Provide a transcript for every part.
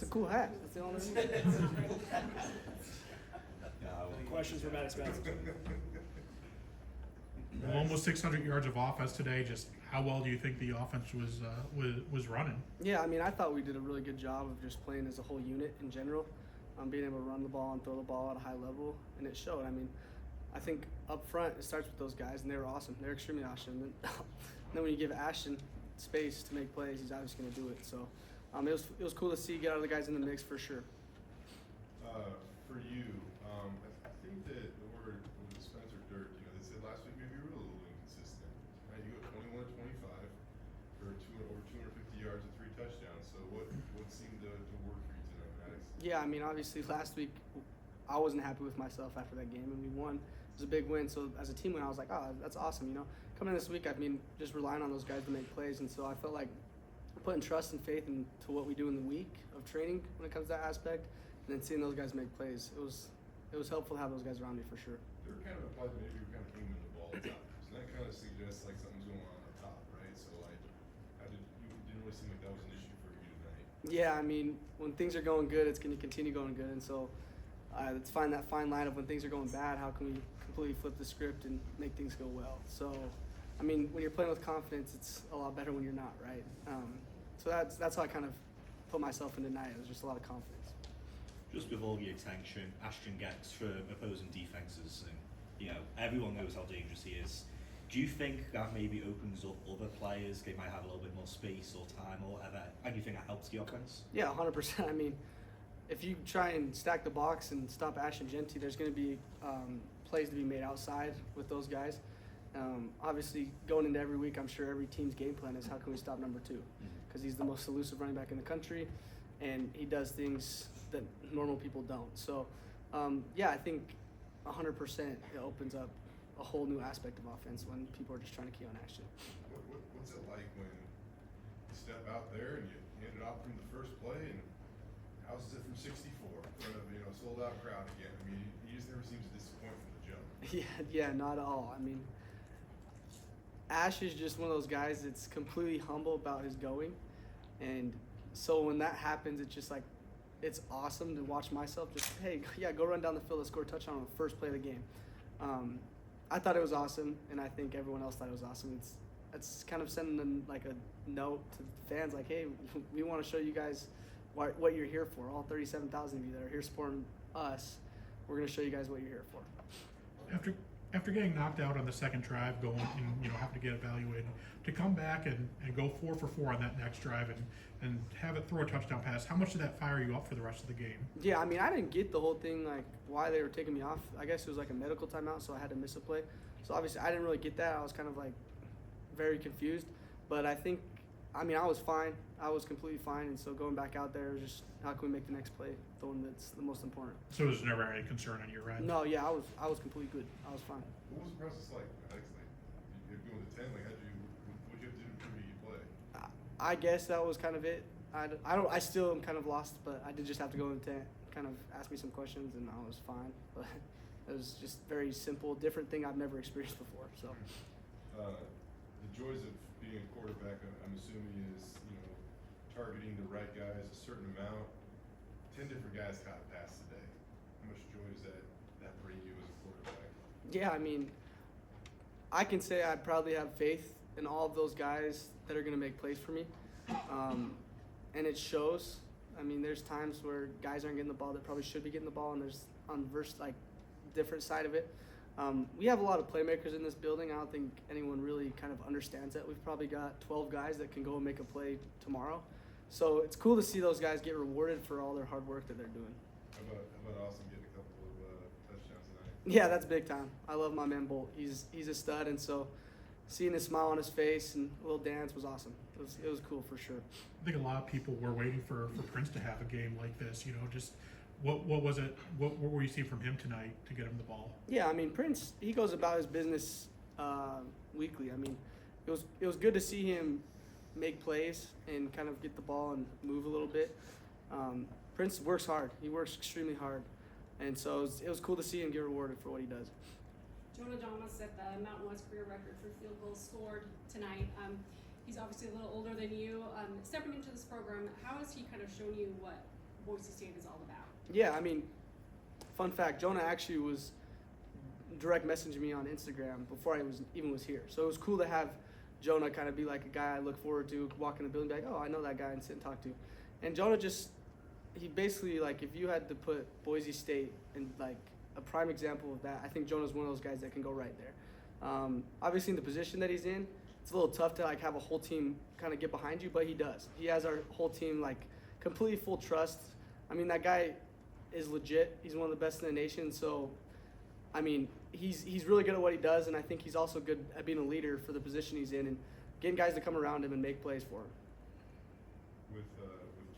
cool hat. That's the only reason. Questions for Maddux Madsen? Well, almost 600 yards of offense today. Just how well do you think the offense was running? Yeah, I mean, I thought we did a really good job of just playing as a whole unit in general, being able to run the ball and throw the ball at a high level, and it showed. I mean, I think up front it starts with those guys, and they were awesome. They're extremely awesome. And then when you give Ashton space to make plays, he's obviously going to do it. So it was cool to see get other guys in the mix for sure. For you, I think that the word Spencer Dirt, they said last week maybe you were a little inconsistent. Right? You got 21 to 25 for over 250 yards and 3 touchdowns. So what seemed to work for you tonight, Maddux? Yeah, I mean, obviously last week I wasn't happy with myself after that game, and we won. It was a big win. So as a team win, I was like, oh, that's awesome. Coming in this week, I mean, just relying on those guys to make plays, and so I felt like putting trust and faith into what we do in the week of training when it comes to that aspect, and then seeing those guys make plays. It was helpful to have those guys around me for sure. They were kind of implied that maybe you were kind of aiming the ball at top. So that kind of suggests like something's going on up top, right? So like, you didn't really seem like that was an issue for you tonight. Yeah, I mean, when things are going good, it's going to continue going good, and so let's find that fine line of when things are going bad, how can we completely flip the script and make things go well. So, I mean, when you're playing with confidence, it's a lot better when you're not, right? So that's how I kind of put myself in tonight. It was just a lot of confidence. Just with all the attention Ashton gets from opposing defenses, and everyone knows how dangerous he is. Do you think that maybe opens up other players? They might have a little bit more space or time or whatever, and do you think that helps the offense? Yeah, 100%. I mean, if you try and stack the box and stop Ashton and Jeanty, there's going to be plays to be made outside with those guys. Obviously, going into every week, I'm sure every team's game plan is how can we stop number 2, because he's the most elusive running back in the country, and he does things that normal people don't. So, yeah, I think 100% it opens up a whole new aspect of offense when people are just trying to key on Ashton. What's it like when you step out there and you hand it off from the first play, and how's it from 64 in front of a sold out crowd again? I mean, he just never seems to disappoint from the jump. Yeah, not at all. I mean, Ash is just one of those guys that's completely humble about his going, and so when that happens, it's just like, it's awesome to watch myself just, hey, yeah, go run down the field and score a touchdown on the first play of the game. I thought it was awesome, and I think everyone else thought it was awesome. It's kind of sending them like a note to the fans, like, hey, we want to show you guys what you're here for. All 37,000 of you that are here supporting us, we're going to show you guys what you're here for. After getting knocked out on the second drive, going and having to get evaluated, to come back and go 4 for 4 on that next drive and have it throw a touchdown pass, how much did that fire you up for the rest of the game? Yeah, I mean, I didn't get the whole thing, like why they were taking me off. I guess it was like a medical timeout, so I had to miss a play. So obviously I didn't really get that. I was kind of like very confused, but I was fine. I was completely fine, and so going back out there was just how can we make the next play, the one that's the most important. So there's never any concern on your end? No, yeah, I was completely good. I was fine. What was the process like? You're going to 10. Like, what'd you have to do to improve your play? I guess that was kind of it. I still am kind of lost, but I did just have to go into kind of ask me some questions, and I was fine. But it was just very simple, different thing I've never experienced before. So the joys of being a quarterback, I'm assuming, is targeting the right guys a certain amount. 10 different guys caught a pass today. How much joy does that bring you as a quarterback? Yeah, I mean, I can say I probably have faith in all of those guys that are going to make plays for me, and it shows. I mean, there's times where guys aren't getting the ball that probably should be getting the ball, and there's on the different side of it. We have a lot of playmakers in this building. I don't think anyone really kind of understands that. We've probably got 12 guys that can go and make a play tomorrow. So it's cool to see those guys get rewarded for all their hard work that they're doing. How about Austin getting a couple of touchdowns tonight? Yeah, that's big time. I love my man Bolt. He's a stud, and so seeing his smile on his face and a little dance was awesome. It was cool for sure. I think a lot of people were waiting for Prince to have a game like this. Just what was it? What were you seeing from him tonight to get him the ball? Yeah, I mean, Prince, he goes about his business weekly. I mean, it was good to see him make plays and kind of get the ball and move a little bit. Prince works hard. He works extremely hard, and so it was cool to see him get rewarded for what he does. Jonah set the Mountain West career record for field goals scored tonight. He's obviously a little older than you. Stepping into this program, how has he kind of shown you what Boise State is all about. Yeah, I mean, fun fact, Jonah actually was direct messaging me on Instagram before I was here. So it was cool to have Jonah kind of be like a guy I look forward to, walk in the building, be like, oh, I know that guy, and sit and talk to. And Jonah he basically, like, if you had to put Boise State in, like, a prime example of that, I think Jonah's one of those guys that can go right there. Obviously, in the position that he's in, it's a little tough to, like, have a whole team kind of get behind you, but he does. He has our whole team, like, completely full trust. I mean, that guy is legit. He's one of the best in the nation, so, I mean, he's really good at what he does, and I think he's also good at being a leader for the position he's in and getting guys to come around him and make plays for him. With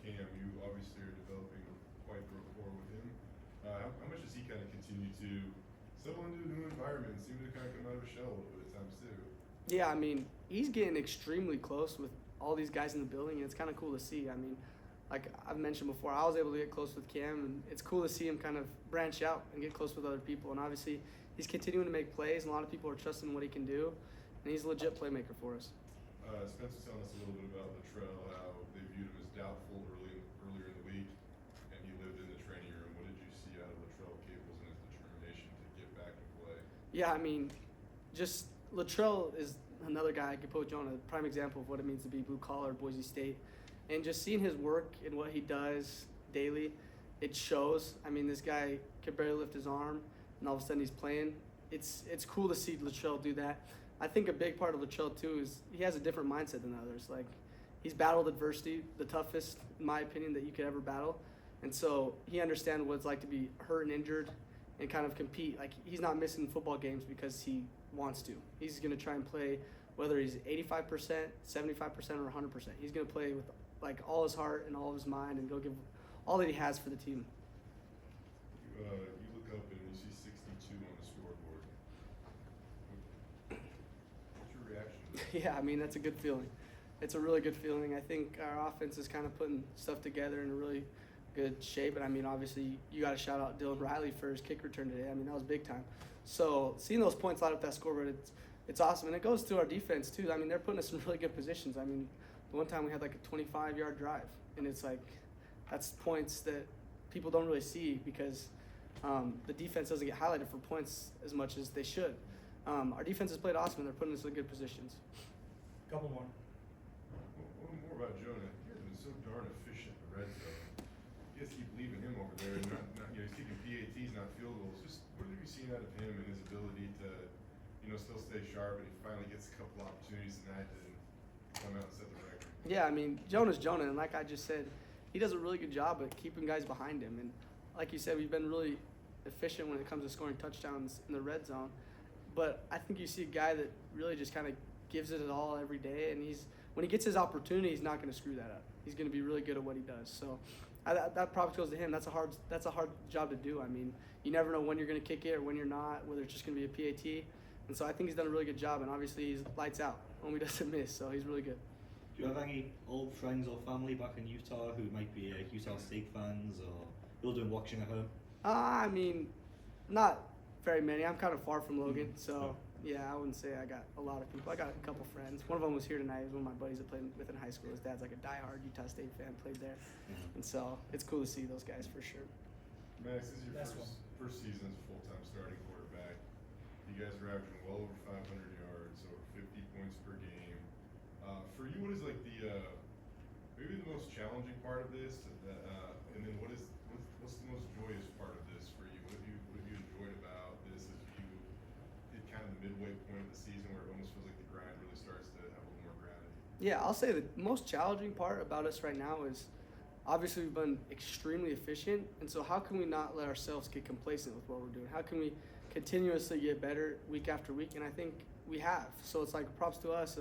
Cam, you obviously are developing quite the rapport with him. How much does he kind of continue to settle into a new environment and seem to kind of come out of a shell a little bit at times too? Yeah, I mean, he's getting extremely close with all these guys in the building, and it's kind of cool to see. I mean, like I've mentioned before, I was able to get close with Cam, and it's cool to see him kind of branch out and get close with other people. And obviously, he's continuing to make plays, and a lot of people are trusting what he can do, and he's a legit playmaker for us. Spence was telling us a little bit about Latrell, how they viewed him as doubtful earlier in the week, and he lived in the training room. What did you see out of Latrell Cables and his determination to get back and play? Yeah, I mean, just Latrell is another guy I could put with Jonah, a prime example of what it means to be blue collar at Boise State. And just seeing his work and what he does daily, it shows. I mean, this guy could barely lift his arm, and all of a sudden he's playing. It's cool to see Latrell do that. I think a big part of Latrell, too, is he has a different mindset than others. Like, he's battled adversity, the toughest, in my opinion, that you could ever battle. And so he understands what it's like to be hurt and injured and kind of compete. Like, he's not missing football games because he wants to. He's going to try and play whether he's 85%, 75%, or 100%. He's going to play with, like, all his heart and all of his mind and go give all that he has for the team. You look up and you see 62 on the scoreboard. What's your reaction to that? Yeah, I mean, that's a good feeling. It's a really good feeling. I think our offense is kind of putting stuff together in a really good shape. And, I mean, obviously, you got to shout out Dylan Riley for his kick return today. I mean, that was big time. So seeing those points light up that scoreboard, it's awesome. And it goes to our defense, too. I mean, they're putting us in really good positions. I mean, the one time we had, like, a 25-yard drive. And it's like that's points that people don't really see because the defense doesn't get highlighted for points as much as they should. Our defense has played awesome, and they're putting us in good positions. Couple more. One more about Jonah. You guys have been so darn efficient in the red zone. You guys keep leaving him over there, and not he's kicking PATs, not field goals. Just what have you seen out of him and his ability to, still stay sharp, and he finally gets a couple opportunities tonight to come out and set the record? Yeah, I mean, Jonah's Jonah, and like I just said, he does a really good job at keeping guys behind him. And like you said, we've been really efficient when it comes to scoring touchdowns in the red zone. But I think you see a guy that really just kind of gives it all every day, and when he gets his opportunity, he's not going to screw that up. He's going to be really good at what he does. So that props goes to him. That's a hard job to do. I mean, you never know when you're going to kick it or when you're not, whether it's just going to be a PAT. And so I think he's done a really good job, and obviously he's lights out when he doesn't miss, so he's really good. Do you have any old friends or family back in Utah who might be Utah State fans or you're doing watching at home? I mean, not very many. I'm kind of far from Logan, so yeah, I wouldn't say I got a lot of people. I got a couple friends. One of them was here tonight. He was one of my buddies I played with in high school. His dad's like a diehard Utah State fan, played there. And so it's cool to see those guys for sure. Max, this is your Last first season as a full-time starting quarterback. You guys are averaging well over 500 yards, over 50 points per game. For you, what is like maybe the most challenging part of this, and then what's the most joyous part of this for you? What have you enjoyed about this as you hit kind of the midway point of the season where it almost feels like the grind really starts to have a little more gravity? Yeah, I'll say the most challenging part about us right now is obviously we've been extremely efficient, and so how can we not let ourselves get complacent with what we're doing? How can we continuously get better week after week? And I think we have. So it's like props to us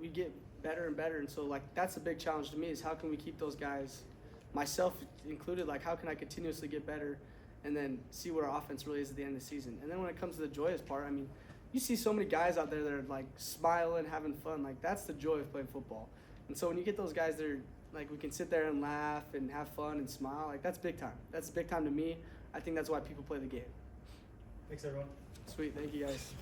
we get better and better, and so like that's a big challenge to me is how can we keep those guys, myself included, like how can I continuously get better and then see what our offense really is at the end of the season. And then when it comes to the joyous part, I mean, you see so many guys out there that are like smiling, having fun, like that's the joy of playing football. And so when you get those guys that are like we can sit there and laugh and have fun and smile, like that's big time. That's big time to me. I think that's why people play the game. Thanks, everyone. Sweet, thank you guys.